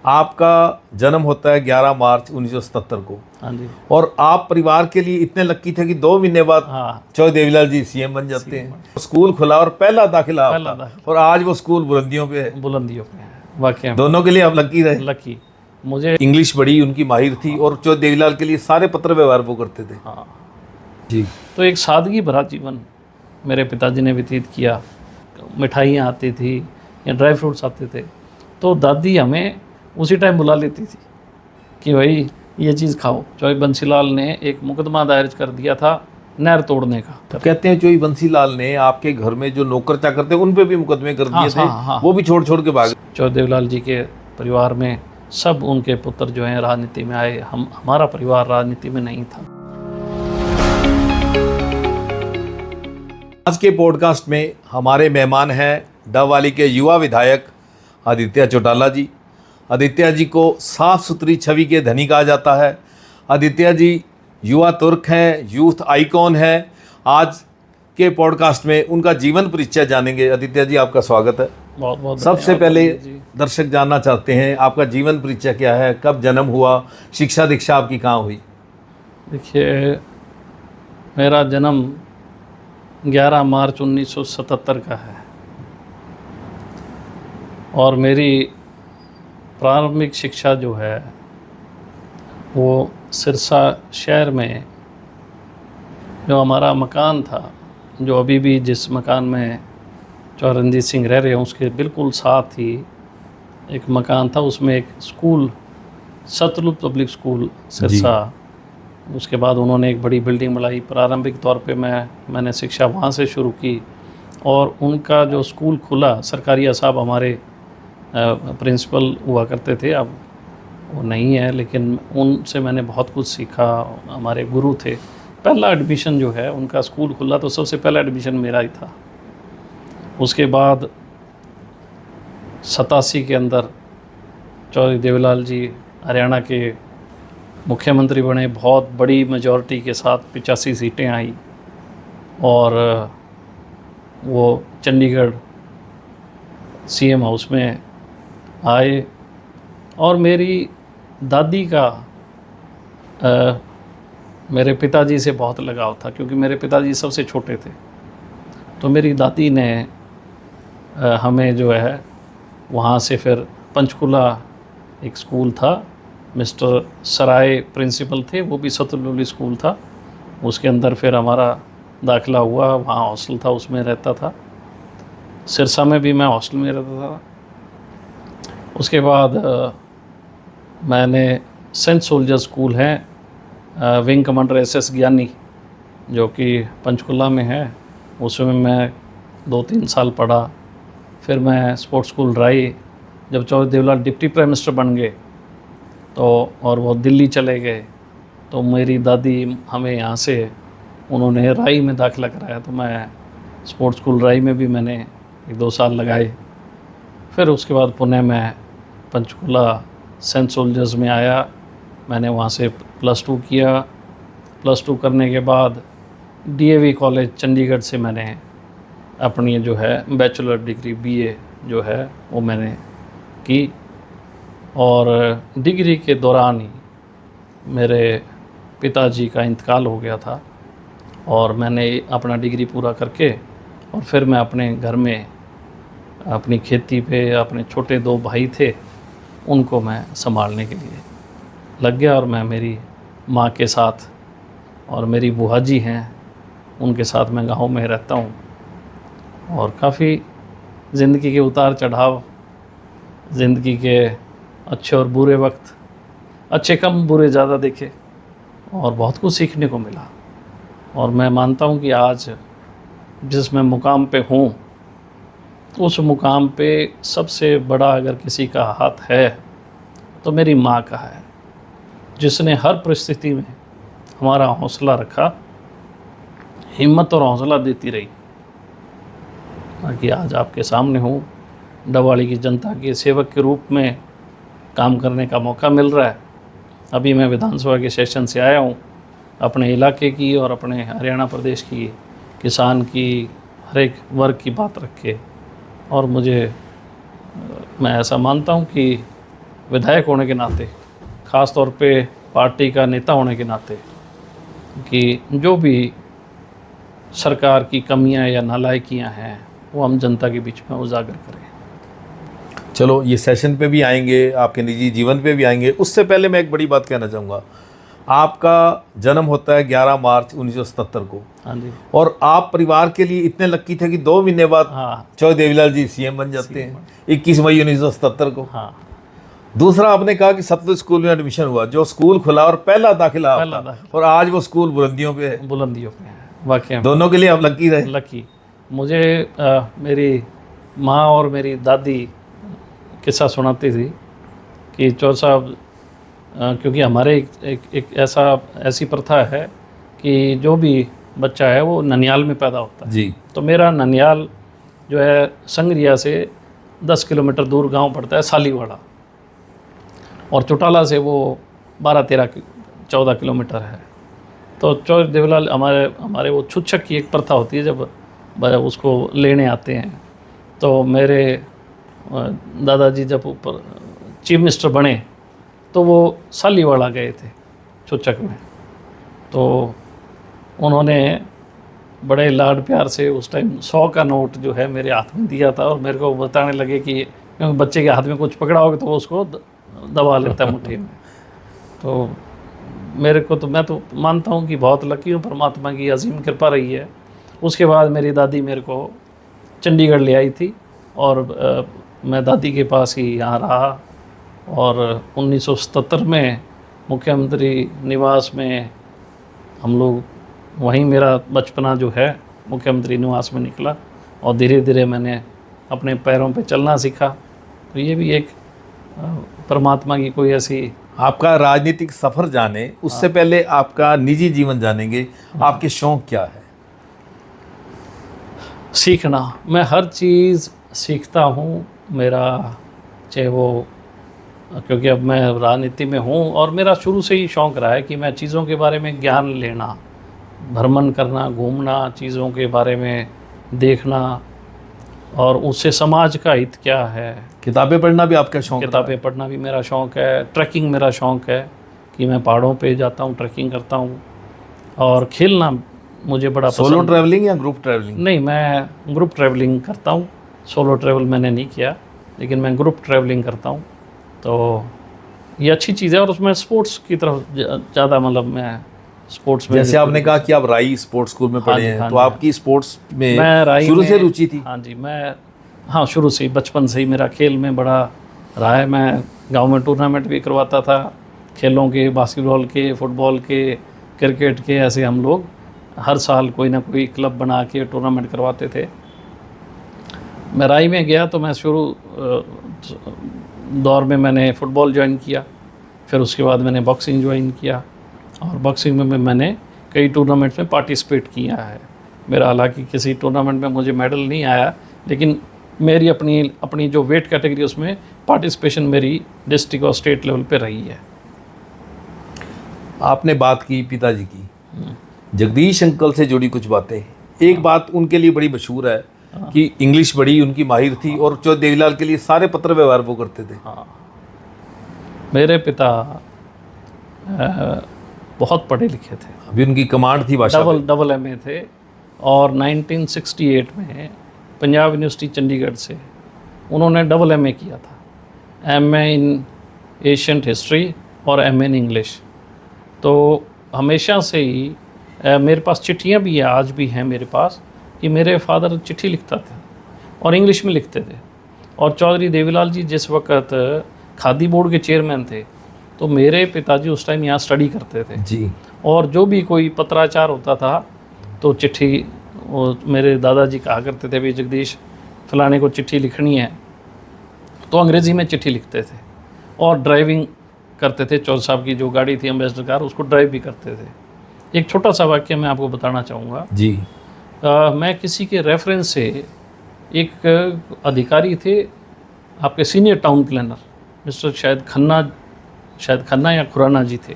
आपका जन्म होता है 11 मार्च 1977 को। हाँ जी। और आप परिवार के लिए इतने लकी थे कि 2 महीने बाद हाँ, चौधरी देवीलाल जी सीएम बन जाते हैं। स्कूल खुला और पहला दाखिला पहला आपका, दाखिला। और आज वो स्कूल बुलंदियों पे है। बुलंदियों पे है वाकई में। दोनों के लिए आप लकी रहे। लकी मुझे। इंग्लिश बड़ी उनकी माहिर थी, और चौधरी देवीलाल के लिए सारे पत्र व्यवहार वो करते थे। हाँ, जी। तो एक सादगी भरा जीवन मेरे पिताजी ने व्यतीत किया। मिठाइयाँ आती थी या ड्राई फ्रूट्स आते थे, तो दादी हमें उसी टाइम बुला लेती थी कि भाई ये चीज़ खाओ। चौधरी बंसीलाल ने एक मुकदमा दायर कर दिया था नहर तोड़ने का। तो कहते हैं चौधरी बंसीलाल ने आपके घर में जो नौकर चाकर थे उन पे भी मुकदमे कर दिए थे। हाँ। वो भी छोड़ छोड़ के भागे। चौधरी देवीलाल जी के परिवार में सब उनके पुत्र जो हैं राजनीति में आए। हमारा परिवार राजनीति में नहीं था। आज के पॉडकास्ट में हमारे मेहमान हैं डबवाली के युवा विधायक आदित्य चौटाला जी। आदित्य जी को साफ सुथरी छवि के धनी कहा जाता है। आदित्य जी युवा तुर्क हैं, यूथ आइकॉन हैं। आज के पॉडकास्ट में उनका जीवन परिचय जानेंगे। आदित्य जी, आपका स्वागत है। बहुत बहुत सबसे धन्यवाद पहले जी। दर्शक जानना चाहते हैं आपका जीवन परिचय क्या है, कब जन्म हुआ, शिक्षा दीक्षा आपकी कहाँ हुई? देखिए, मेरा जन्म 11 मार्च 1977 का है, और मेरी प्रारंभिक शिक्षा जो है वो सिरसा शहर में जो हमारा मकान था, जो अभी भी जिस मकान में चौधरी रणजीत सिंह रह रहे हैं उसके बिल्कुल साथ ही एक मकान था, उसमें एक school Satluj public school Sirsa. उसके बाद उन्होंने एक बड़ी बिल्डिंग बनाई। प्रारंभिक तौर पे मैंने शिक्षा वहाँ से शुरू की, और उनका जो स्कूल खुला, सरकारिया साहब हमारे प्रिंसिपल हुआ करते थे, अब वो नहीं है, लेकिन उनसे मैंने बहुत कुछ सीखा। हमारे गुरु थे। पहला एडमिशन जो है उनका स्कूल खुला तो सबसे पहला एडमिशन मेरा ही था। उसके बाद 87 के अंदर चौधरी देवीलाल जी हरियाणा के मुख्यमंत्री बने। बहुत बड़ी मेजॉरिटी के साथ 85 सीटें आई, और वो चंडीगढ़ सीएम हाउस में आए। और मेरी दादी का मेरे पिताजी से बहुत लगाव था, क्योंकि मेरे पिताजी सबसे छोटे थे। तो मेरी दादी ने हमें जो है वहाँ से फिर पंचकुला एक स्कूल था, मिस्टर सराय प्रिंसिपल थे, वो भी सतलुज स्कूल था, उसके अंदर फिर हमारा दाखिला हुआ। वहाँ हॉस्टल था, उसमें रहता था। सिरसा में भी मैं हॉस्टल में रहता था। उसके बाद मैंने सेंट सोल्जर स्कूल है, विंग कमांडर एसएस ज्ञानी, जो कि पंचकुला में है, उसमें मैं 2-3 साल पढ़ा। फिर मैं स्पोर्ट्स स्कूल राई, जब Chaudhary Devi Lal deputy prime minister बन गए तो, और वो दिल्ली चले गए, तो मेरी दादी हमें यहाँ से उन्होंने राई में दाखिला कराया। तो मैं स्पोर्ट्स स्कूल राई में भी मैंने 1-2 साल लगाए। फिर उसके बाद पुणे में पंचकुला सेंट सोल्जर्स में आया। मैंने वहाँ से +2 किया। +2 करने के बाद डीएवी कॉलेज चंडीगढ़ से मैंने अपनी जो है बैचलर डिग्री बीए जो है वो मैंने की। और डिग्री के दौरान ही मेरे पिताजी का इंतकाल हो गया था, और मैंने अपना डिग्री पूरा करके और फिर मैं अपने घर में अपनी खेती पे अपने छोटे 2 भाई थे उनको मैं संभालने के लिए लग गया। और मैं मेरी माँ के साथ और मेरी बुआ जी हैं उनके साथ मैं गांव में रहता हूँ। और काफ़ी ज़िंदगी के उतार चढ़ाव, ज़िंदगी के अच्छे और बुरे वक्त, अच्छे कम बुरे ज़्यादा देखे, और बहुत कुछ सीखने को मिला। और मैं मानता हूँ कि आज जिस मैं मुकाम पे हूँ, उस मुकाम पे सबसे बड़ा अगर किसी का हाथ है तो मेरी माँ का है, जिसने हर परिस्थिति में हमारा हौसला रखा, हिम्मत और हौसला देती रही। ताकि आज आपके सामने हूँ, डबवाली की जनता के सेवक के रूप में काम करने का मौका मिल रहा है। अभी मैं विधानसभा के सेशन से आया हूँ, अपने इलाके की और अपने हरियाणा प्रदेश की किसान की हर एक वर्ग की बात रख के। और मैं ऐसा मानता हूँ कि विधायक होने के नाते, ख़ास तौर पे पार्टी का नेता होने के नाते, कि जो भी सरकार की कमियां या नालायकियां हैं वो हम जनता के बीच में उजागर करें। चलो, ये सेशन पे भी आएंगे, आपके निजी जीवन पे भी आएंगे। उससे पहले मैं एक बड़ी बात कहना चाहूँगा। आपका जन्म होता है 11 मार्च 1977 को, हाँ जी। और आप परिवार के लिए इतने लक्की थे कि 2 महीने बाद हाँ चौधरी देवीलाल जी सीएम बन जाते हैं 21 मई 1977 को। हाँ। दूसरा, आपने कहा कि सतलुज स्कूल में एडमिशन हुआ, जो स्कूल खुला और पहला दाखिला पहला आपका, दाखिला। और आज वो स्कूल बुलंदियों पे है। बुलंदियों पे है वाकई में। दोनों के लिए आप लकी रहे। लकी। मुझे मेरी माँ और मेरी दादी किस्सा सुनाती थी कि चौर साहब, क्योंकि हमारे एक ऐसी प्रथा है कि जो भी बच्चा है वो ननियाल में पैदा होता है जी। तो मेरा ननियाल जो है संगरिया से 10 किलोमीटर दूर गांव पड़ता है सालीवाड़ा, और चौटाला से वो 12-13-14 किलोमीटर है। तो चौधरी देवीलाल हमारे वो छुच्छक की एक प्रथा होती है, जब उसको लेने आते हैं तो मेरे दादाजी जब ऊपर चीफ मिनिस्टर बने तो वो सालीवाड़ा गए थे छुच्छक में, तो उन्होंने बड़े लाड प्यार से उस टाइम 100 का नोट जो है मेरे हाथ में दिया था, और मेरे को बताने लगे कि क्योंकि बच्चे के हाथ में कुछ पकड़ा होगा तो वो उसको दबा लेता है मुट्ठी में। तो मेरे को तो, मैं तो मानता हूँ कि बहुत लकी हूँ, परमात्मा की अजीम कृपा रही है। उसके बाद मेरी दादी मेरे को चंडीगढ़ ले आई थी, और मैं दादी के पास ही यहाँ रहा, और 1977 में मुख्यमंत्री निवास में हम लोग, वहीं मेरा बचपना जो है मुख्यमंत्री निवास में निकला, और धीरे धीरे मैंने अपने पैरों पे चलना सीखा। तो ये भी एक परमात्मा की कोई ऐसी। आपका राजनीतिक सफ़र जाने उससे पहले आपका निजी जीवन जानेंगे। आपके शौक़ क्या है? सीखना। मैं हर चीज़ सीखता हूँ। मेरा चाहे वो, क्योंकि अब मैं राजनीति में हूँ, और मेरा शुरू से ही शौक़ रहा है कि मैं चीज़ों के बारे में ज्ञान लेना, भ्रमण करना, घूमना, चीज़ों के बारे में देखना, और उससे समाज का हित क्या है। किताबें पढ़ना भी आपका शौक़? किताबें पढ़ना भी मेरा शौक़ है। ट्रैकिंग मेरा शौक़ है कि मैं पहाड़ों पे जाता हूँ, ट्रैकिंग करता हूँ, और खेलना मुझे बड़ा पसंद। सोलो ट्रैवलिंग या ग्रुप ट्रैवलिंग? नहीं, मैं ग्रुप ट्रैवलिंग करता हूँ। सोलो ट्रैवल मैंने नहीं किया, लेकिन मैं ग्रुप ट्रैवलिंग करता हूँ। तो ये अच्छी चीज़ है, और उसमें स्पोर्ट्स की तरफ ज़्यादा, मतलब मैं स्पोर्ट्स में, जैसे आपने कहा कि आप राई स्पोर्ट्स स्कूल में पढ़े हैं, तो आपकी स्पोर्ट्स में शुरू से रुचि थी? हाँ जी, हाँ शुरू से, बचपन से ही मेरा खेल में बड़ा रहा है। मैं गांव में टूर्नामेंट भी करवाता था, खेलों के, बास्केटबॉल के, फुटबॉल के, क्रिकेट के, ऐसे हम लोग हर साल कोई ना कोई क्लब बना के टूर्नामेंट करवाते थे। मैं राई में गया तो मैं शुरू दौर में मैंने फ़ुटबॉल ज्वाइन किया, फिर उसके बाद मैंने बॉक्सिंग ज्वाइन किया, और बॉक्सिंग में मैंने कई टूर्नामेंट्स में पार्टिसिपेट किया है। मेरा हालांकि किसी टूर्नामेंट में मुझे मेडल नहीं आया, लेकिन मेरी अपनी जो वेट कैटेगरी उसमें पार्टिसिपेशन मेरी डिस्ट्रिक्ट और स्टेट लेवल पे रही है। आपने बात की पिताजी की, जगदीश अंकल से जुड़ी कुछ बातें। एक बात उनके लिए बड़ी मशहूर है कि इंग्लिश बड़ी उनकी माहिर थी, और चौधरी देवीलाल के लिए सारे पत्र व्यवहार वो करते थे। हाँ, मेरे पिता बहुत पढ़े लिखे थे। अभी उनकी कमांड थी भाषा पे। डबल MA थे, और 1968 में पंजाब यूनिवर्सिटी चंडीगढ़ से उन्होंने डबल MA किया था, MA इन एशियंट हिस्ट्री और MA इन इंग्लिश। तो हमेशा से ही मेरे पास चिट्ठियाँ भी है, आज भी हैं मेरे पास, कि मेरे फादर चिट्ठी लिखता था और इंग्लिश में लिखते थे। और चौधरी देवीलाल जी जिस वक्त खादी बोर्ड के चेयरमैन थे, तो मेरे पिताजी उस टाइम यहाँ स्टडी करते थे जी। और जो भी कोई पत्राचार होता था तो चिट्ठी, वो मेरे दादाजी कहा करते थे भी जगदीश फलाने को चिट्ठी लिखनी है, तो अंग्रेज़ी में चिट्ठी लिखते थे। और ड्राइविंग करते थे, चौधरी साहब की जो गाड़ी थी एम्बेसडर कार, उसको ड्राइव भी करते थे। एक छोटा सा वाक्य मैं आपको बताना चाहूँगा जी। मैं किसी के रेफरेंस से, एक अधिकारी थे आपके सीनियर टाउन प्लानर मिस्टर शायद खन्ना या खुराना जी थे,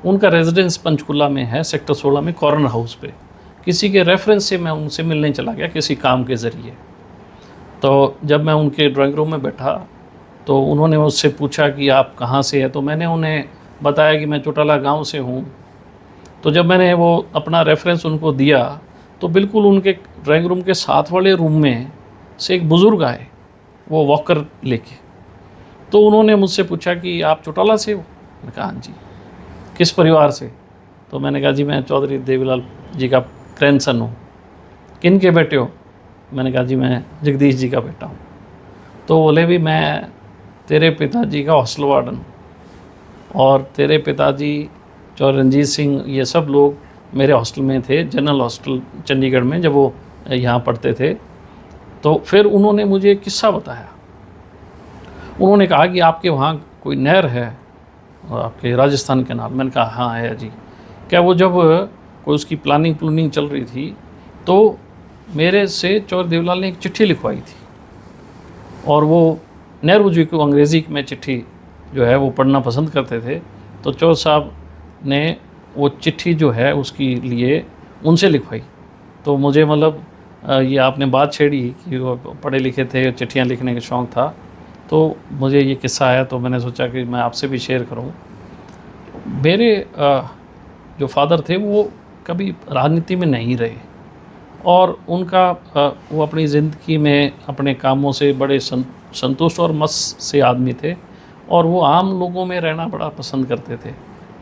उनका रेजिडेंस पंचकुला में है, सेक्टर 16 में कॉर्नर हाउस पे। किसी के रेफरेंस से मैं उनसे मिलने चला गया किसी काम के ज़रिए। तो जब मैं उनके ड्राइंग रूम में बैठा तो उन्होंने मुझसे पूछा कि आप कहाँ से हैं, तो मैंने उन्हें बताया कि मैं चौटाला गांव से हूँ। तो जब मैंने वो अपना रेफरेंस उनको दिया तो बिल्कुल उनके ड्राइंग रूम के साथ वाले रूम में से एक बुज़ुर्ग आए, वो वॉकर लेके। तो उन्होंने मुझसे पूछा कि आप चौटाला से हो? मैंने कहा हाँ जी। किस परिवार से? तो मैंने कहा जी मैं चौधरी देवीलाल जी का ग्रैंडसन हूँ। किन के बेटे हो? मैंने कहा जी मैं जगदीश जी का बेटा हूँ। तो बोले भी मैं तेरे पिताजी का हॉस्टल वार्डन, और तेरे पिताजी चौधरी रणजीत सिंह ये सब लोग मेरे हॉस्टल में थे, जनरल हॉस्टल चंडीगढ़ में, जब वो यहाँ पढ़ते थे। तो फिर उन्होंने मुझे एक किस्सा बताया। उन्होंने कहा कि आपके वहाँ कोई नहर है और आपके राजस्थान के नाम। मैंने कहा हाँ है जी। क्या वो जब कोई उसकी प्लानिंग चल रही थी तो मेरे से चौधरी देवीलाल ने एक चिट्ठी लिखवाई थी, और वो नेहरू जी को अंग्रेज़ी में चिट्ठी जो है वो पढ़ना पसंद करते थे। तो चौधरी साहब ने वो चिट्ठी जो है उसकी लिए उनसे लिखवाई। तो मुझे मतलब ये आपने बात छेड़ी कि वो पढ़े लिखे थे, चिट्ठियाँ लिखने का शौक़ था, तो मुझे ये किस्सा आया तो मैंने सोचा कि मैं आपसे भी शेयर करूँ। मेरे जो फादर थे वो कभी राजनीति में नहीं रहे, और उनका वो अपनी ज़िंदगी में अपने कामों से बड़े संतुष्ट और मस्त से आदमी थे, और वो आम लोगों में रहना बड़ा पसंद करते थे।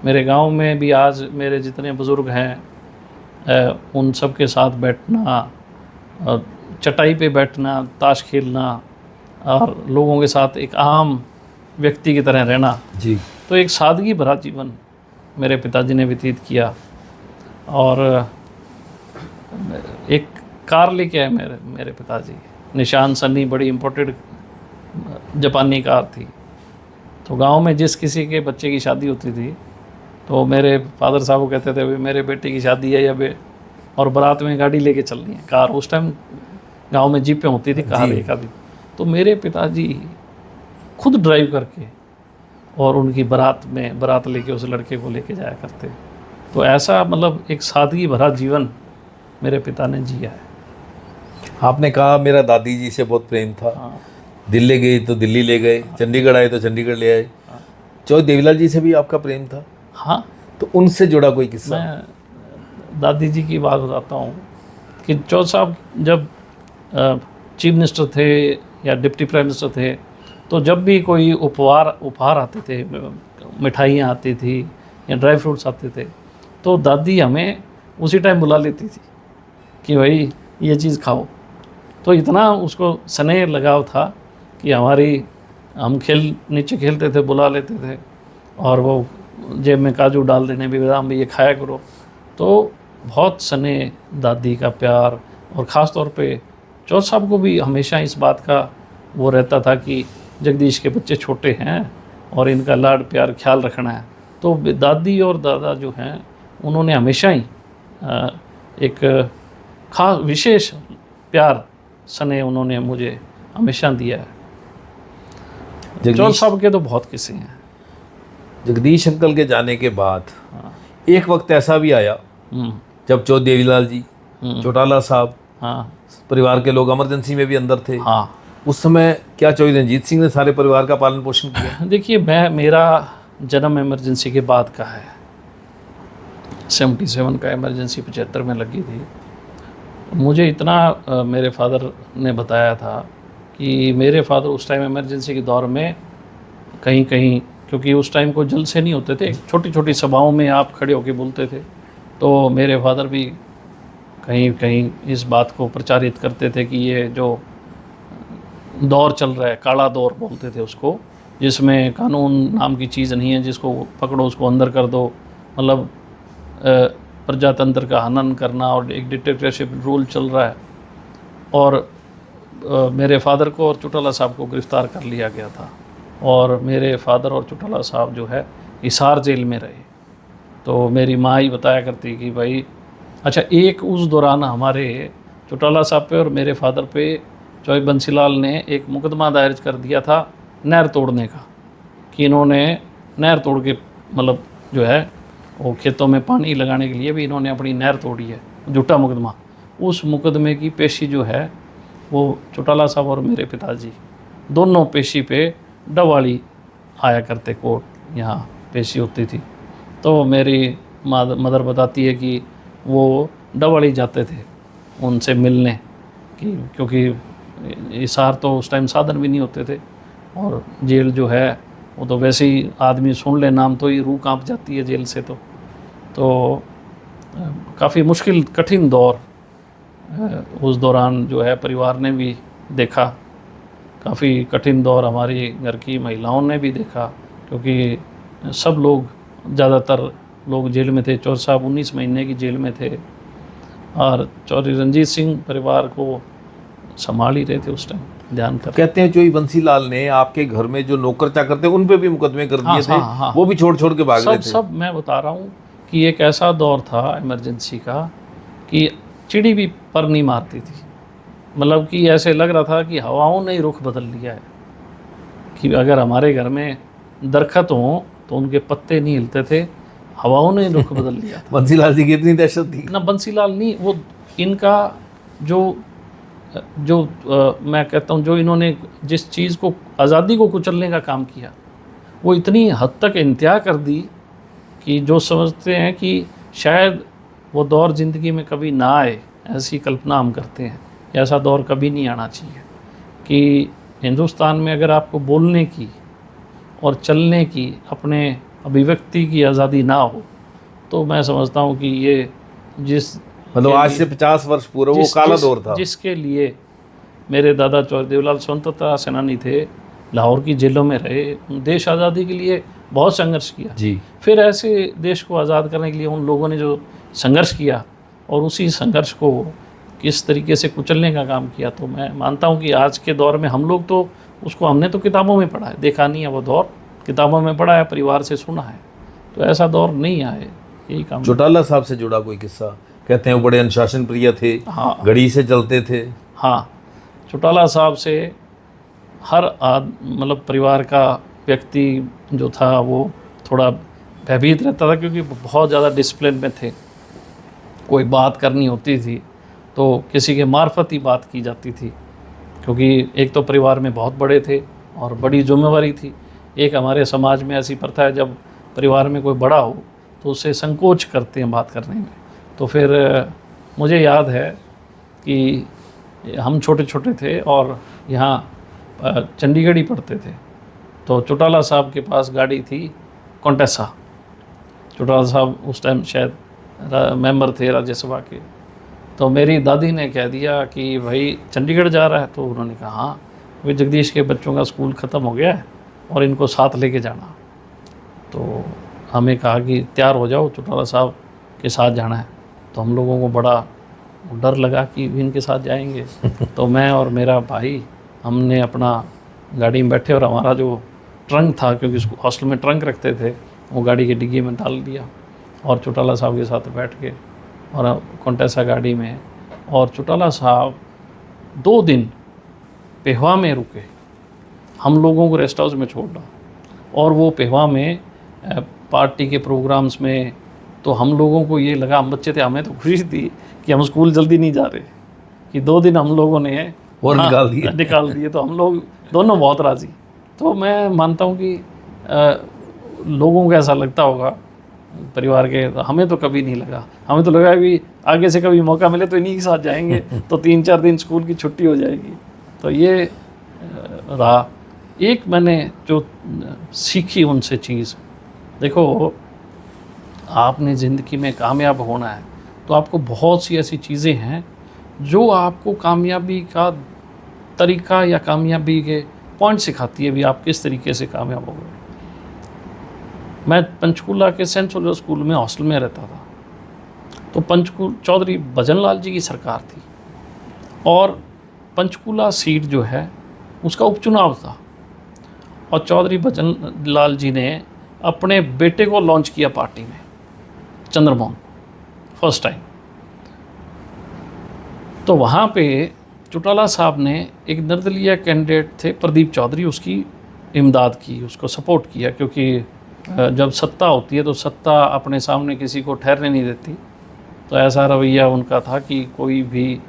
मेरे गांव में भी आज मेरे जितने बुज़ुर्ग हैं उन सब के साथ बैठना, चटाई पे बैठना, ताश खेलना, और लोगों के साथ एक आम व्यक्ति की तरह रहना जी। तो एक सादगी भरा जीवन मेरे पिताजी ने व्यतीत किया। और एक कार लेके आए मेरे पिताजी, निशान सन्नी, बड़ी इम्पोर्टेड जापानी कार थी। तो गांव में जिस किसी के बच्चे की शादी होती थी तो मेरे फादर साहब को कहते थे भाई मेरे बेटे की शादी है या और बारात में गाड़ी लेके चलनी है, कार। उस टाइम गांव में जीपें होती थी, कार एक आधी। तो मेरे पिताजी खुद ड्राइव करके और उनकी बारात लेके उस लड़के को लेके जाया करते। तो ऐसा मतलब एक सादगी भरा जीवन मेरे पिता ने जिया है। आपने कहा मेरा दादी जी से बहुत प्रेम था। हाँ। दिल्ली गई तो दिल्ली ले गए, चंडीगढ़ आए तो चंडीगढ़ ले आए। चौधरी देवीलाल जी से भी आपका प्रेम था? हाँ। तो उनसे जुड़ा कोई किस्सा? मैं दादी जी की बात बताता हूँ कि चौधरी साहब जब चीफ मिनिस्टर थे या डिप्टी प्राइम मिनिस्टर थे, तो जब भी कोई उपहार आते थे, मिठाइयाँ आती थी या ड्राई फ्रूट्स आते थे, तो दादी हमें उसी टाइम बुला लेती थी कि भाई ये चीज़ खाओ। तो इतना उसको स्नेह लगाव था कि हम नीचे खेलते थे, बुला लेते थे, और वो जेब में काजू डाल देने भी, बादाम भी, ये खाया करो। तो बहुत स्नेह, दादी का प्यार, और ख़ास तौर पे चौधरी साहब को भी हमेशा इस बात का वो रहता था कि जगदीश के बच्चे छोटे हैं और इनका लाड प्यार ख्याल रखना है। तो दादी और दादा जो हैं उन्होंने हमेशा ही एक खास विशेष प्यार स्नेह उन्होंने मुझे हमेशा दिया है। चौधरी साहब के तो बहुत किस्से हैं। जगदीश अंकल के जाने के बाद एक वक्त ऐसा भी आया जब चौधरी देवीलाल जी, चौटाला साहब, परिवार के लोग इमरजेंसी में भी अंदर थे। हाँ। उस समय क्या चौधरी रणजीत सिंह ने सारे परिवार का पालन पोषण किया? देखिए, मेरा जन्म इमरजेंसी के बाद का है। 77 का इमरजेंसी 75 में लगी थी। मुझे इतना मेरे फादर ने बताया था कि मेरे फादर उस टाइम इमरजेंसी के दौर में कहीं क्योंकि उस टाइम को जल्द से नहीं होते थे, छोटी छोटी सभाओं में आप खड़े होकर बोलते थे, तो मेरे फादर भी कहीं इस बात को प्रचारित करते थे कि ये जो दौर चल रहा है, काला दौर बोलते थे उसको, जिसमें कानून नाम की चीज़ नहीं है, जिसको पकड़ो उसको अंदर कर दो, मतलब प्रजातंत्र का हनन करना, और एक डिक्टेटरशिप रूल चल रहा है। और मेरे फादर को और चौटाला साहब को गिरफ़्तार कर लिया गया था, और मेरे फादर और चौटाला साहब जो है हिसार जेल में रहे। तो मेरी माँ ही बताया करती कि भाई अच्छा, एक उस दौरान हमारे चौटाला साहब पे और मेरे फादर पे चौधरी बंसीलाल ने एक मुकदमा दायर कर दिया था नहर तोड़ने का, कि इन्होंने नहर तोड़ के मतलब जो है वो खेतों में पानी लगाने के लिए भी इन्होंने अपनी नहर तोड़ी है, झूठा मुकदमा। उस मुकदमे की पेशी जो है वो चौटाला साहब और मेरे पिताजी दोनों पेशी पे डवाली आया करते कोर्ट, यहाँ पेशी होती थी। तो मेरी मदर बताती है कि वो डवाली जाते थे उनसे मिलने की, क्योंकि हिसार तो उस टाइम साधन भी नहीं होते थे, और जेल जो है वो तो वैसे ही आदमी सुन ले नाम तो ही रूह कांप जाती है जेल से। तो काफ़ी मुश्किल कठिन दौर उस दौरान जो है परिवार ने भी देखा, काफ़ी कठिन दौर हमारी घर की महिलाओं ने भी देखा, क्योंकि सब लोग, ज़्यादातर लोग जेल में थे। चौर साहब 19 महीने की जेल में थे, और चौधरी रंजीत सिंह परिवार को संभाल ही रहे थे उस टाइम, ध्यान कर। कहते हैं चोई बंसीलाल ने आपके घर में जो नौकर चाकर थे उन पे भी मुकदमे कर दिए थे। हाँ। वो भी छोड़ छोड़ के भाग रहे थे। सब मैं बता रहा हूँ कि एक ऐसा दौर था इमरजेंसी का कि चिड़ी भी पर नहीं मारती थी। मतलब कि ऐसे लग रहा था कि हवाओं ने ही रुख बदल लिया है, कि अगर हमारे घर में दरख्त हों तो उनके पत्ते नहीं हिलते थे, हवाओं ने ही रुख बदल लिया था। बंसीलाल जी की इतनी दहशत थी ना बंसीलाल नहीं, वो इनका जो मैं कहता हूँ, जो इन्होंने जिस चीज़ को, आज़ादी को कुचलने का काम किया, वो इतनी हद तक इंतहा कर दी कि जो समझते हैं कि शायद वो दौर ज़िंदगी में कभी ना आए, ऐसी कल्पना हम करते हैं। ऐसा दौर कभी नहीं आना चाहिए कि हिंदुस्तान में अगर आपको बोलने की और चलने की, अपने अभिव्यक्ति की आज़ादी ना हो, तो मैं समझता हूँ कि ये मतलब आज से 50 वर्ष पूर्व वो काला दौर था, जिसके लिए मेरे दादा चौधरी देवलाल स्वतंत्रता सेनानी थे, लाहौर की जेलों में रहे, देश आज़ादी के लिए बहुत संघर्ष किया जी। फिर ऐसे देश को आज़ाद करने के लिए उन लोगों ने जो संघर्ष किया, और उसी संघर्ष को किस तरीके से कुचलने का काम किया, तो मैं मानता हूँ कि आज के दौर में हम लोग तो उसको, हमने तो किताबों में पढ़ा है, देखा नहीं है वो दौर, किताबों में पढ़ा है, परिवार से सुना है, तो ऐसा दौर नहीं आए, यही काम। चौटाला साहब से जुड़ा कोई किस्सा? कहते हैं वो बड़े अनुशासन प्रिय थे, हाँ, घड़ी से चलते थे। हाँ, चौटाला साहब से हर मतलब परिवार का व्यक्ति जो था वो थोड़ा भयभीत रहता था, क्योंकि बहुत ज़्यादा डिसिप्लिन में थे। कोई बात करनी होती थी तो किसी के मार्फत ही बात की जाती थी, क्योंकि एक तो परिवार में बहुत बड़े थे और बड़ी जिम्मेवारी थी। एक हमारे समाज में ऐसी प्रथा है, जब परिवार में कोई बड़ा हो तो उससे संकोच करते हैं बात करने में। तो फिर मुझे याद है कि हम छोटे छोटे थे और यहाँ चंडीगढ़ ही पढ़ते थे, तो चौटाला साहब के पास गाड़ी थी कॉन्टेसा। चौटाला साहब उस टाइम शायद मेंबर थे राज्यसभा के। तो मेरी दादी ने कह दिया कि भाई चंडीगढ़ जा रहा है, तो उन्होंने कहा हाँ, भाई जगदीश के बच्चों का स्कूल ख़त्म हो गया है और इनको साथ लेके जाना। तो हमें कहा कि तैयार हो जाओ, चौटाला साहब के साथ जाना है। तो हम लोगों को बड़ा डर लगा कि इनके साथ जाएंगे। तो मैं और मेरा भाई, हमने अपना गाड़ी में बैठे और हमारा जो ट्रंक था, क्योंकि हॉस्टल में ट्रंक रखते थे, वो गाड़ी के डिग्गी में डाल दिया और चौटाला साहब के साथ बैठ के और कॉन्टेसा गाड़ी में। और चौटाला साहब 2 दिन पेहवा में रुके, हम लोगों को रेस्ट हाउस में छोड़ा, और वो पेहवा में पार्टी के प्रोग्राम्स में, तो हम लोगों को ये लगा, हम बच्चे थे, हमें तो खुशी थी कि हम स्कूल जल्दी नहीं जा रहे, कि 2 दिन हम लोगों ने और निकाल दिए। तो हम लोग दोनों बहुत राज़ी। तो मैं मानता हूँ कि लोगों को ऐसा लगता होगा परिवार के, हमें तो कभी नहीं लगा। हमें तो लगा कि आगे से कभी मौका मिले तो इन्हीं के साथ जाएंगे, तो 3-4 दिन स्कूल की छुट्टी हो जाएगी। तो ये रहा। एक मैंने जो सीखी उनसे चीज़, देखो आपने ज़िंदगी में कामयाब होना है तो आपको बहुत सी ऐसी चीज़ें हैं जो आपको कामयाबी का तरीका या कामयाबी के पॉइंट सिखाती है, भी आप किस तरीके से कामयाब हो गए। मैं पंचकूला के सेंट सोलर स्कूल में हॉस्टल में रहता था, तो पंचकूला चौधरी भजन लाल जी की सरकार थी और पंचकूला सीट जो है उसका उपचुनाव था, और चौधरी भजन लाल जी ने अपने बेटे को लॉन्च किया पार्टी में, चंद्रमोहन, फर्स्ट टाइम। तो वहाँ पे चौटाला साहब ने, एक निर्दलीय कैंडिडेट थे प्रदीप चौधरी, उसकी इमदाद की, उसको सपोर्ट किया, क्योंकि जब सत्ता होती है तो सत्ता अपने सामने किसी को ठहरने नहीं देती। तो ऐसा रवैया उनका था कि कोई भी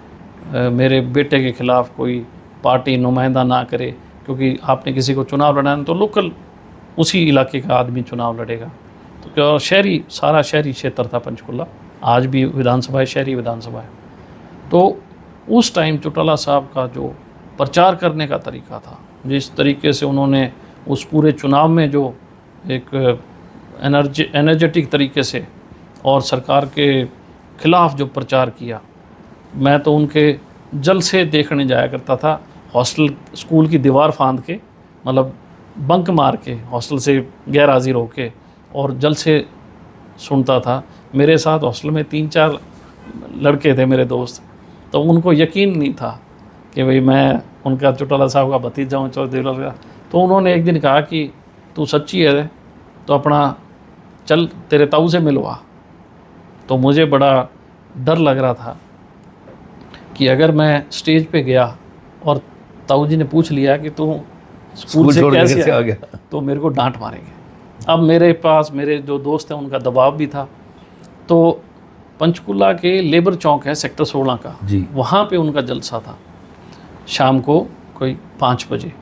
मेरे बेटे के ख़िलाफ़ कोई पार्टी नुमाइंदा ना करे, क्योंकि आपने किसी को चुनाव लड़ाना तो लोकल उसी इलाके का आदमी चुनाव लड़ेगा। तो क्या शहरी, सारा शहरी क्षेत्र था पंचकुला, आज भी विधानसभा है, शहरी विधानसभा है। तो उस टाइम चौटाला साहब का जो प्रचार करने का तरीका था, जिस तरीके से उन्होंने उस पूरे चुनाव में जो एक एनर्जेटिक तरीके से और सरकार के खिलाफ जो प्रचार किया, मैं तो उनके जलसे देखने जाया करता था। हॉस्टल स्कूल की दीवार फांद के, मतलब बंक मार के हॉस्टल से गैर हाजिर होके और जलसे सुनता था। मेरे साथ हॉस्टल में 3-4 लड़के थे मेरे दोस्त, तो उनको यकीन नहीं था कि भाई मैं उनका चौटाला साहब का भतीजा हूँ, चौधरी देवीलाल का। तो उन्होंने एक दिन कहा कि तू सच्ची है तो अपना चल तेरे ताऊ से मिलवा। तो मुझे बड़ा डर लग रहा था कि अगर मैं स्टेज पे गया और ताऊ जी ने पूछ लिया कि तू स्कूल से कैसे आ गया, तो मेरे को डांट मारेंगे। अब मेरे पास मेरे जो दोस्त हैं उनका दबाव भी था। तो पंचकुला के लेबर चौक है सेक्टर 16 का जी, वहाँ पे उनका जलसा था शाम को कोई 5 बजे।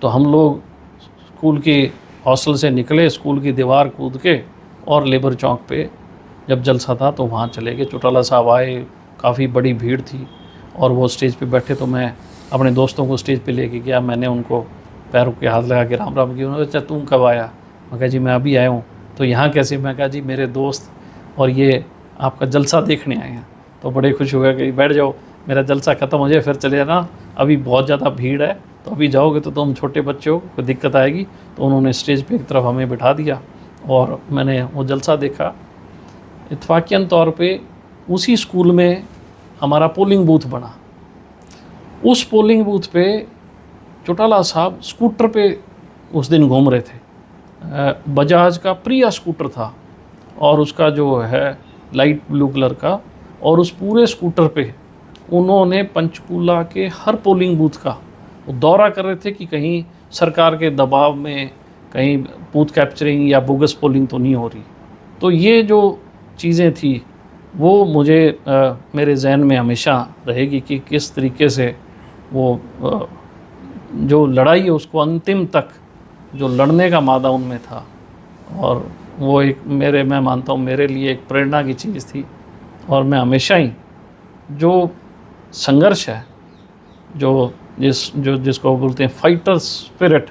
तो हम लोग स्कूल की हॉस्टल से निकले, स्कूल की दीवार कूद के, और लेबर चौक पे जब जलसा था तो वहाँ चले गए। चौटाला साहब आए, काफ़ी बड़ी भीड़ थी और वो स्टेज पे बैठे। तो मैं अपने दोस्तों को स्टेज पे लेके गया, मैंने उनको पैरों के हाथ लगा के राम राम किया। उन्होंने कहा तुम कब आया? मैं कहा जी मैं अभी आया हूँ। तो यहाँ कैसे? मैं कहा जी मेरे दोस्त और ये आपका जलसा देखने आए हैं। तो बड़े खुश हो गए कि बैठ जाओ, मेरा जलसा ख़त्म हो जाए फिर चले जाना, अभी बहुत ज़्यादा भीड़ है, तो अभी जाओगे तो तुम छोटे बच्चे हो, कोई दिक्कत आएगी। तो उन्होंने स्टेज पे एक तरफ हमें बिठा दिया और मैंने वो जलसा देखा। इत्फाकियन तौर पे उसी स्कूल में हमारा पोलिंग बूथ बना। उस पोलिंग बूथ पे चौटाला साहब स्कूटर पे उस दिन घूम रहे थे। बजाज का प्रिया स्कूटर था और उसका जो है लाइट ब्लू कलर का, और उस पूरे स्कूटर पे उन्होंने पंचकूला के हर पोलिंग बूथ का वो दौरा कर रहे थे कि कहीं सरकार के दबाव में कहीं बूथ कैप्चरिंग या बोगस पोलिंग तो नहीं हो रही। तो ये जो चीज़ें थी वो मुझे मेरे जहन में हमेशा रहेगी कि किस तरीके से वो जो लड़ाई है उसको अंतिम तक जो लड़ने का मादा उनमें था। और वो एक मैं मानता हूँ मेरे लिए एक प्रेरणा की चीज़ थी। और मैं हमेशा ही जो संघर्ष है, जिसको बोलते हैं फाइटर स्पिरिट,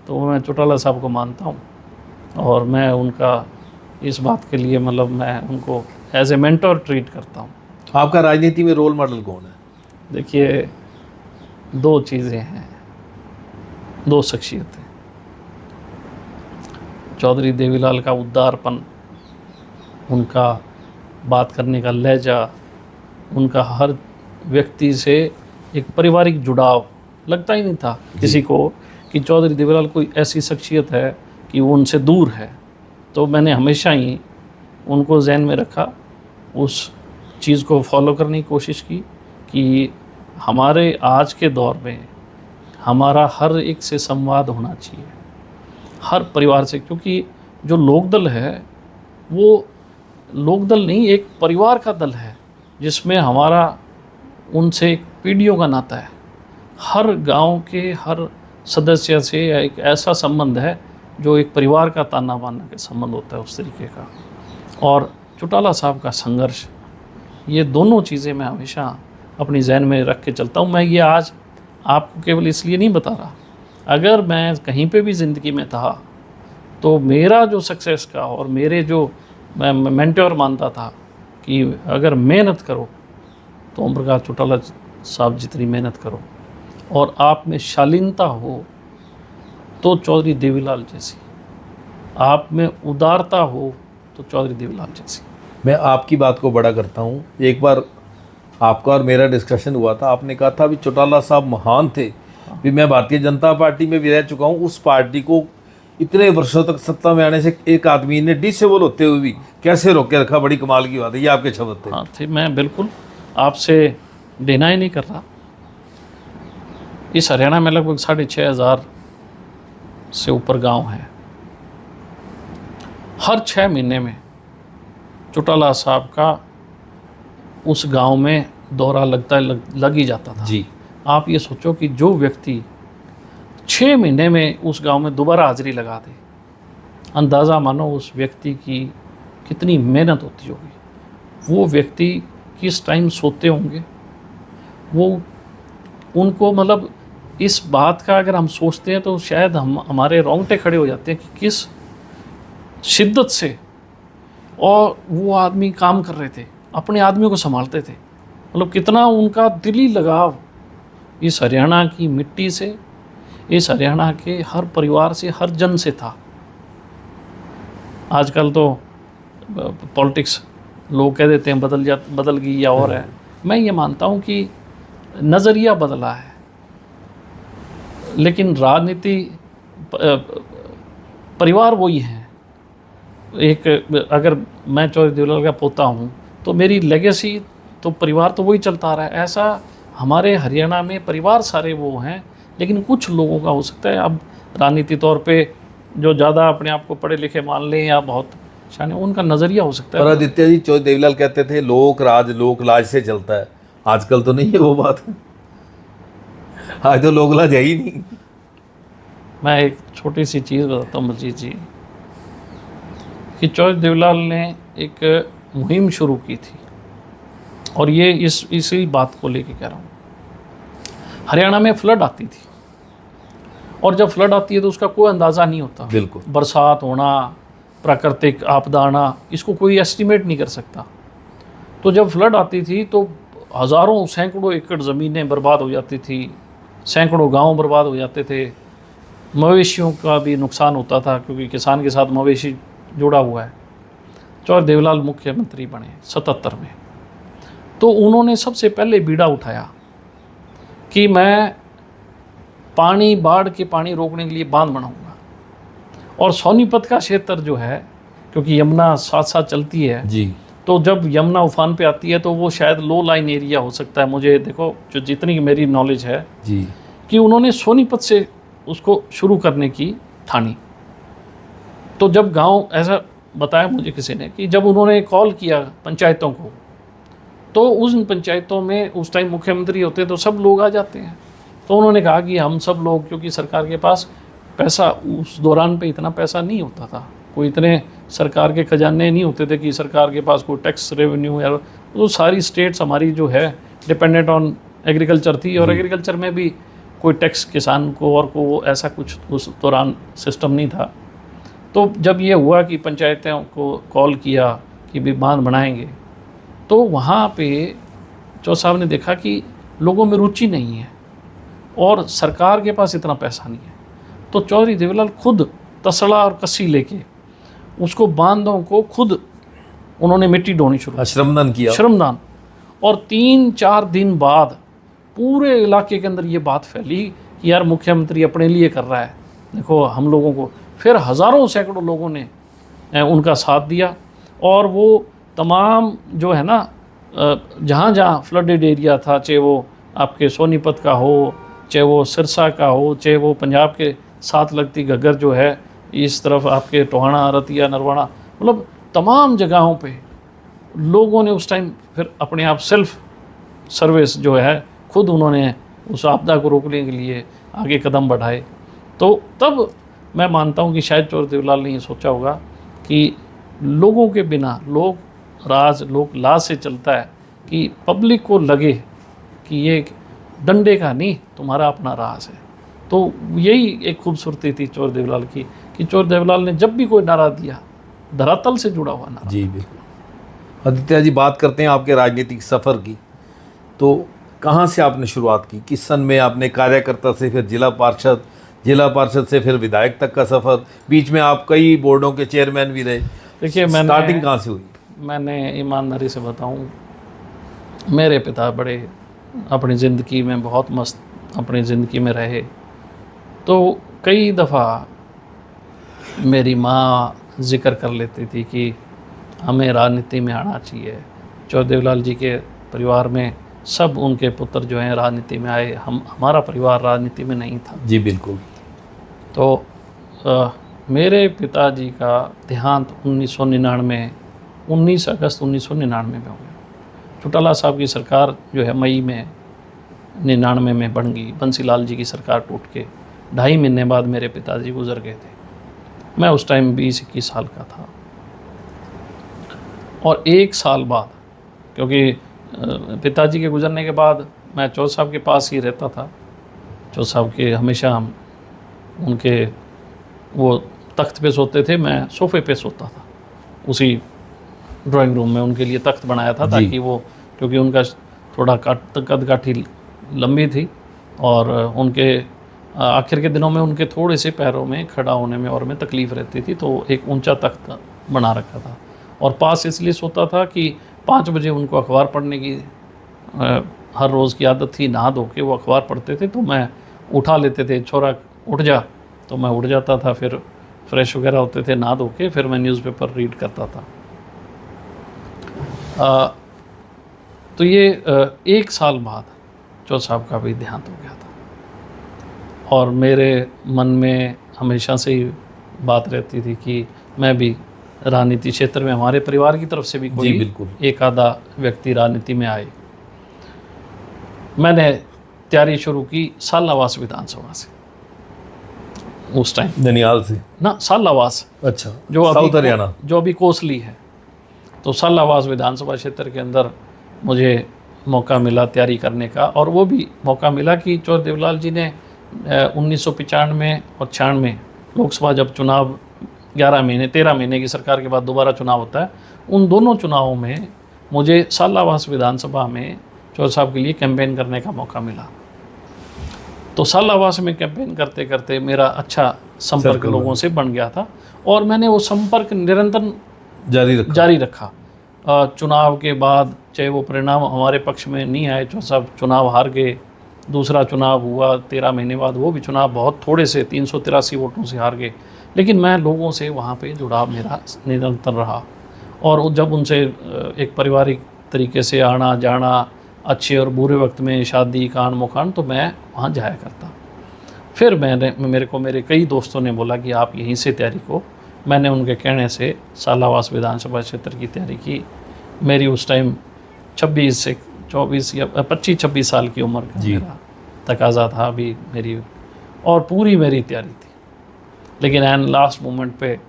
तो वो मैं चौटाला साहब को मानता हूँ। और मैं उनका इस बात के लिए मतलब मैं उनको एज ए मेंटर ट्रीट करता हूँ। आपका राजनीति में रोल मॉडल कौन है? देखिए, 2 चीज़ें हैं, 2 शख्सियतें। चौधरी देवीलाल का उदारपन, उनका बात करने का लहजा, उनका हर व्यक्ति से एक पारिवारिक जुड़ाव, लगता ही नहीं था किसी को कि चौधरी देवीलाल कोई ऐसी शख्सियत है कि वो उनसे दूर है। तो मैंने हमेशा ही उनको जहन में रखा, उस चीज़ को फॉलो करने की कोशिश की कि हमारे आज के दौर में हमारा हर एक से संवाद होना चाहिए, हर परिवार से। क्योंकि जो लोकदल है वो लोकदल नहीं, एक परिवार का दल है जिसमें हमारा उनसे एक पीढ़ियों का नाता है। हर गांव के हर सदस्य से एक ऐसा संबंध है जो एक परिवार का ताना बाना के संबंध होता है, उस तरीके का। और चौटाला साहब का संघर्ष, ये दोनों चीज़ें मैं हमेशा अपनी जहन में रख के चलता हूँ। मैं ये आज आपको केवल इसलिए नहीं बता रहा, अगर मैं कहीं पे भी ज़िंदगी में था तो मेरा जो सक्सेस का और मेरे जो मैं मेंटोर मानता था कि अगर मेहनत करो तो ओम प्रकाश चौटाला साहब जितनी मेहनत करो, और आप में शालीनता हो तो चौधरी देवीलाल जैसी, आप में उदारता हो तो चौधरी देवीलाल जैसी। मैं आपकी बात को बड़ा करता हूँ। एक बार आपका और मेरा डिस्कशन हुआ था, आपने कहा था भी चौटाला साहब महान थे, भी मैं भारतीय जनता पार्टी में भी रह चुका हूँ, उस पार्टी को इतने वर्षों तक सत्ता में आने से एक आदमी ने डिसेबल होते हुए भी कैसे रोक के रखा, बड़ी कमाल की बात है। ये आपके शब्द थे। हाँ थे, मैं बिल्कुल आपसे डिनाई नहीं कर रहा। इस हरियाणा में लगभग 6,500 से ऊपर गांव हैं। हर 6 महीने में चौटाला साहब का उस गांव में दौरा लग ही जाता था जी। आप ये सोचो कि जो व्यक्ति 6 महीने में उस गांव में दोबारा हाजिरी लगा दे, अंदाज़ा मानो उस व्यक्ति की कितनी मेहनत होती होगी। वो व्यक्ति किस टाइम सोते होंगे, वो उनको मतलब इस बात का अगर हम सोचते हैं तो शायद हमारे रोंगटे खड़े हो जाते हैं कि किस शिद्दत से और वो आदमी काम कर रहे थे, अपने आदमियों को संभालते थे। मतलब कितना उनका दिली लगाव इस हरियाणा की मिट्टी से, इस हरियाणा के हर परिवार से, हर जन से था। आजकल तो पॉलिटिक्स लोग कह देते हैं बदल गई या और है। मैं ये मानता हूँ कि नज़रिया बदला है, लेकिन राजनीति परिवार वही है। एक अगर मैं चौधरी देवलाल का पोता हूँ तो मेरी लेगेसी तो परिवार तो वही चलता आ रहा है। ऐसा हमारे हरियाणा में परिवार सारे वो हैं, लेकिन कुछ लोगों का हो सकता है अब राजनीति तौर पे जो ज़्यादा अपने आप को पढ़े लिखे मान लें या बहुत शान, उनका नज़रिया हो सकता है। पर आदित्य जी, चौधरी देवलाल कहते थे लोक राज लोक लाज से चलता है। आजकल तो नहीं है वो बात। आज तो लोक लाज है ही नहीं। मैं एक छोटी सी चीज़ बताता हूँ मजीद जी, कि चौधरी देवलाल ने एक मुहिम शुरू की थी, और ये इसी बात को लेके कह रहा हूँ। हरियाणा में फ्लड आती थी, और जब फ्लड आती है तो उसका कोई अंदाज़ा नहीं होता। बिल्कुल। बरसात होना, प्राकृतिक आपदा आना, इसको कोई एस्टिमेट नहीं कर सकता। तो जब फ्लड आती थी तो हज़ारों सैकड़ों एकड़ ज़मीनें बर्बाद हो जाती थी, सैकड़ों गांव बर्बाद हो जाते थे, मवेशियों का भी नुकसान होता था क्योंकि किसान के साथ मवेशी जुड़ा हुआ है। चौधरी देवलाल मुख्यमंत्री बने 77 में, तो उन्होंने सबसे पहले बीड़ा उठाया कि मैं पानी, बाढ़ के पानी रोकने के लिए बांध बनाऊंगा। और सोनीपत का क्षेत्र जो है, क्योंकि यमुना साथ साथ चलती है जी, तो जब यमुना उफान पे आती है तो वो शायद लो लाइन एरिया हो सकता है, मुझे देखो जो जितनी मेरी नॉलेज है जी, कि उन्होंने सोनीपत से उसको शुरू करने की ठानी। तो जब गांव, ऐसा बताया मुझे किसी ने कि जब उन्होंने कॉल किया पंचायतों को, तो उन पंचायतों में उस टाइम मुख्यमंत्री होते तो सब लोग आ जाते हैं। तो उन्होंने कहा कि हम सब लोग, क्योंकि सरकार के पास पैसा उस दौरान पे इतना पैसा नहीं होता था, कोई इतने सरकार के खजाने नहीं होते थे कि सरकार के पास कोई टैक्स रेवेन्यू या तो सारी स्टेट्स हमारी जो है डिपेंडेंट ऑन एग्रीकल्चर थी, और एग्रीकल्चर में भी कोई टैक्स किसान को और को ऐसा कुछ उस दौरान सिस्टम नहीं था। तो जब ये हुआ कि पंचायतों को कॉल किया कि भी बांध बनाएंगे, तो वहाँ पे चौधरी साहब ने देखा कि लोगों में रुचि नहीं है और सरकार के पास इतना पैसा नहीं है। तो चौधरी देवलाल खुद तसला और कस्सी लेके उसको बांधों को खुद उन्होंने मिट्टी ढोनी शुरू, श्रमदान किया, श्रमदान। और 3-4 दिन बाद पूरे इलाके के अंदर ये बात फैली कि यार मुख्यमंत्री अपने लिए कर रहा है, देखो हम लोगों को। फिर हज़ारों सैकड़ों लोगों ने उनका साथ दिया, और वो तमाम जो है ना जहाँ जहाँ फ्लडेड एरिया था, चाहे वो आपके सोनीपत का हो, चाहे वो सिरसा का हो, चाहे वो पंजाब के साथ लगती घग्गर जो है, इस तरफ आपके टोहाना, रतिया, नरवाना, मतलब तमाम जगहों पे लोगों ने उस टाइम फिर अपने आप सेल्फ सर्विस जो है खुद उन्होंने उस आपदा को रोकने के लिए आगे कदम बढ़ाए। तो तब मैं मानता हूँ कि शायद चौधरी देवलाल ने ये सोचा होगा कि लोगों के बिना लोक राज लोक लाज से चलता है, कि पब्लिक को लगे कि ये डंडे का नहीं तुम्हारा अपना राज है। तो यही एक खूबसूरती थी चौधरी देवलाल की, कि चौधरी देवलाल ने जब भी कोई नारा दिया, धरातल से जुड़ा हुआ नारा। जी बिल्कुल। आदित्य जी, बात करते हैं आपके राजनीतिक सफ़र की। तो कहाँ से आपने शुरुआत की, किस सन में आपने कार्यकर्ता से फिर जिला पार्षद से फिर विधायक तक का सफ़र, बीच में आप कई बोर्डों के चेयरमैन भी रहे। देखिए, स्टार्टिंग कहाँ से हुई? मैंने ईमानदारी से बताऊं, मेरे पिता बड़े अपनी ज़िंदगी में बहुत मस्त अपनी ज़िंदगी में रहे। तो कई दफ़ा मेरी माँ जिक्र कर लेती थी कि हमें राजनीति में आना चाहिए। चौधरी देवलाल जी के परिवार में सब उनके पुत्र जो हैं राजनीति में आए, हमारा परिवार राजनीति में नहीं था। जी बिल्कुल। तो मेरे पिताजी का देहांत 19 अगस्त 1999 में हो गया। चौटाला साहब की सरकार जो है मई में 99 में बन गई, बंसीलाल जी की सरकार टूट के। 2.5 महीने बाद मेरे पिताजी गुजर गए थे। मैं उस टाइम 20-21 साल का था। और 1 साल बाद, क्योंकि पिताजी के गुजरने के बाद मैं चौधरी साहब के पास ही रहता था। चौधरी साहब के हमेशा हम उनके वो तख्त पे सोते थे, मैं सोफ़े पे सोता था। उसी ड्राइंग रूम में उनके लिए तख्त बनाया था ताकि वो, क्योंकि उनका थोड़ा कद काठी लंबी थी और उनके आखिर के दिनों में उनके थोड़े से पैरों में खड़ा होने में और में तकलीफ़ रहती थी, तो एक ऊंचा तख्त बना रखा था। और पास इसलिए सोता था कि 5 बजे उनको अखबार पढ़ने की हर रोज़ की आदत थी। नहा धो के वो अखबार पढ़ते थे, तो मैं उठा लेते थे, छोरा उठ जा, तो मैं उठ जाता था। फिर फ्रेश वगैरह होते थे, नहा धो के फिर मैं न्यूज़पेपर रीड करता था। तो ये 1 साल बाद चौधरी साहब का भी देहांत हो गया था। और मेरे मन में हमेशा से ही बात रहती थी कि मैं भी राजनीति क्षेत्र में, हमारे परिवार की तरफ से भी कोई एक आधा व्यक्ति राजनीति में आए। मैंने तैयारी शुरू की सालावास विधानसभा से, उस टाइम ननिहाल से ना, सालावास, अच्छा, जो साउथ हरियाणा, जो अभी कोसली है। तो सालावास विधानसभा क्षेत्र के अंदर मुझे मौका मिला तैयारी करने का। और वो भी मौका मिला कि चौधरी देवलाल जी ने 1995 और 96 लोकसभा जब चुनाव 13 महीने की सरकार के बाद दोबारा चुनाव होता है, उन दोनों चुनावों में मुझे सालावास विधानसभा में चौधरी साहब के लिए कैंपेन करने का मौका मिला। तो सालावास में कैंपेन करते करते मेरा अच्छा संपर्क लोगों से बन गया था और मैंने वो संपर्क निरंतर जारी रखा। चुनाव के बाद चाहे वो परिणाम हमारे पक्ष में नहीं आए, चौधरी साहब चुनाव हार गए, दूसरा चुनाव हुआ 13 महीने बाद, वो भी चुनाव बहुत थोड़े से 383 वोटों से हार गए, लेकिन मैं लोगों से वहाँ पे जुड़ाव मेरा निरंतर रहा। और जब उनसे एक पारिवारिक तरीके से आना जाना, अच्छे और बुरे वक्त में शादी कान मुकान, तो मैं वहाँ जाया करता। फिर मेरे कई दोस्तों ने बोला कि आप यहीं से तैयारी को। मैंने उनके कहने से सालावास विधानसभा क्षेत्र की तैयारी की। मेरी उस टाइम 26 से 24 या 25-26 साल की उम्र का मेरा तकाजा था अभी मेरी, और पूरी मेरी तैयारी थी। लेकिन एन लास्ट मोमेंट पे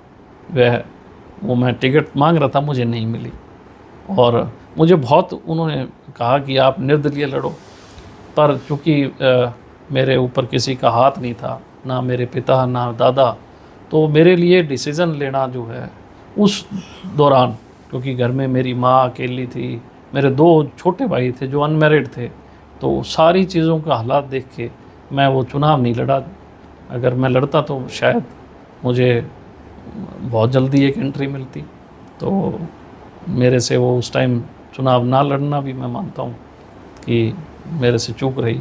वो मैं टिकट मांग रहा था, मुझे नहीं मिली। और मुझे बहुत उन्होंने कहा कि आप निर्दलीय लड़ो, पर चूँकि मेरे ऊपर किसी का हाथ नहीं था, ना मेरे पिता ना दादा, तो मेरे लिए डिसीज़न लेना जो है उस दौरान, क्योंकि घर में मेरी माँ अकेली थी, मेरे 2 छोटे भाई थे जो अनमैरिड थे, तो सारी चीज़ों का हालात देख के मैं वो चुनाव नहीं लड़ा। अगर मैं लड़ता तो शायद मुझे बहुत जल्दी एक एंट्री मिलती। तो मेरे से वो उस टाइम चुनाव ना लड़ना भी मैं मानता हूँ कि मेरे से चूक रही।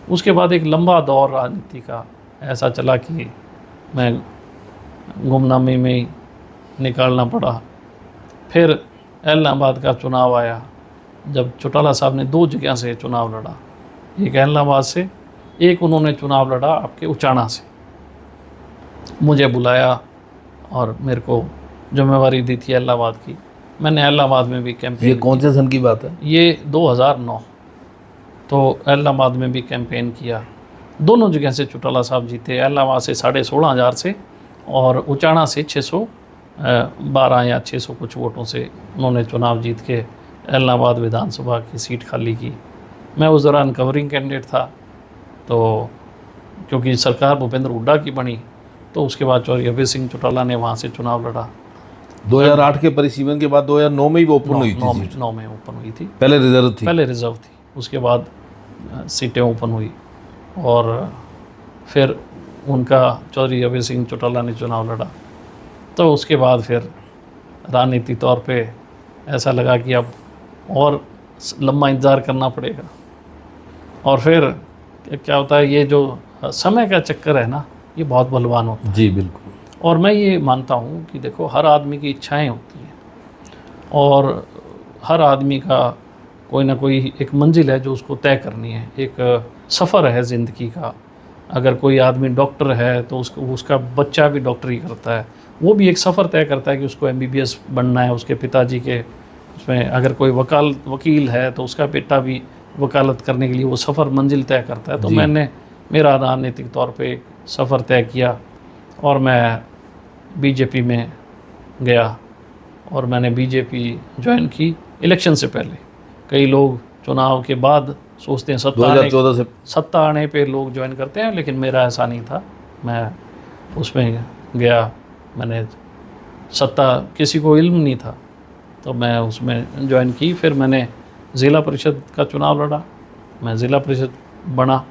उसके बाद एक लंबा दौर राजनीति का ऐसा चला कि मैं गुमनामी में ही निकालना पड़ा। फिर इलाहाबाद का चुनाव आया, जब चौटाला साहब ने 2 जगह से चुनाव लड़ा, एक इलाहाबाद से, एक उन्होंने चुनाव लड़ा आपके उचाना से। मुझे बुलाया और मेरे को जिम्मेवारी दी थी इलाहाबाद की। मैंने इलाहाबाद में भी कैंपेन। ये कौन से सन की बात है? ये 2009। तो इलाहाबाद में भी कैंपेन किया। दोनों जगह से चौटाला साहब जीते, इलाहाबाद से 16,500 से और उचाना से 612 या 600 कुछ वोटों से उन्होंने चुनाव जीत के इलाहाबाद विधानसभा की सीट खाली की। मैं उस दौरान कवरिंग कैंडिडेट था, तो क्योंकि सरकार भूपेंद्र हुड्डा की बनी, तो उसके बाद चौधरी अभय सिंह चौटाला ने वहाँ से चुनाव लड़ा। 2008 के परिसीमन के बाद 2009 में ही वो ओपन हुई थी। 9 में ओपन हुई थी। पहले रिजर्व थी, उसके बाद सीटें ओपन हुई और फिर उनका चौधरी अभय सिंह चौटाला ने चुनाव लड़ा। तो उसके बाद फिर राजनीतिक तौर पे ऐसा लगा कि अब और लंबा इंतज़ार करना पड़ेगा। और फिर क्या होता है, ये जो समय का चक्कर है ना, ये बहुत बलवान होता है। जी बिल्कुल। और मैं ये मानता हूँ कि देखो, हर आदमी की इच्छाएं होती हैं और हर आदमी का कोई ना कोई एक मंजिल है जो उसको तय करनी है, एक सफ़र है ज़िंदगी का। अगर कोई आदमी डॉक्टर है तो उसका बच्चा भी डॉक्टरी करता है, वो भी एक सफ़र तय करता है कि उसको MBBS बनना है। उसके पिताजी के उसमें अगर कोई वकील है तो उसका बेटा भी वकालत करने के लिए वो सफ़र मंजिल तय करता है। तो मैंने मेरा राजनीतिक तौर पे एक सफ़र तय किया और मैं बीजेपी में गया और मैंने बीजेपी ज्वाइन की इलेक्शन से पहले। कई लोग चुनाव के बाद सोचते हैं 2014 से सत्ता आने पे लोग ज्वाइन करते हैं, लेकिन मेरा ऐसा नहीं था। मैं उसमें गया, मैंने सत्ता किसी को इल्म नहीं था तो मैं उसमें ज्वाइन की। फिर मैंने ज़िला परिषद का चुनाव लड़ा, मैं ज़िला परिषद बना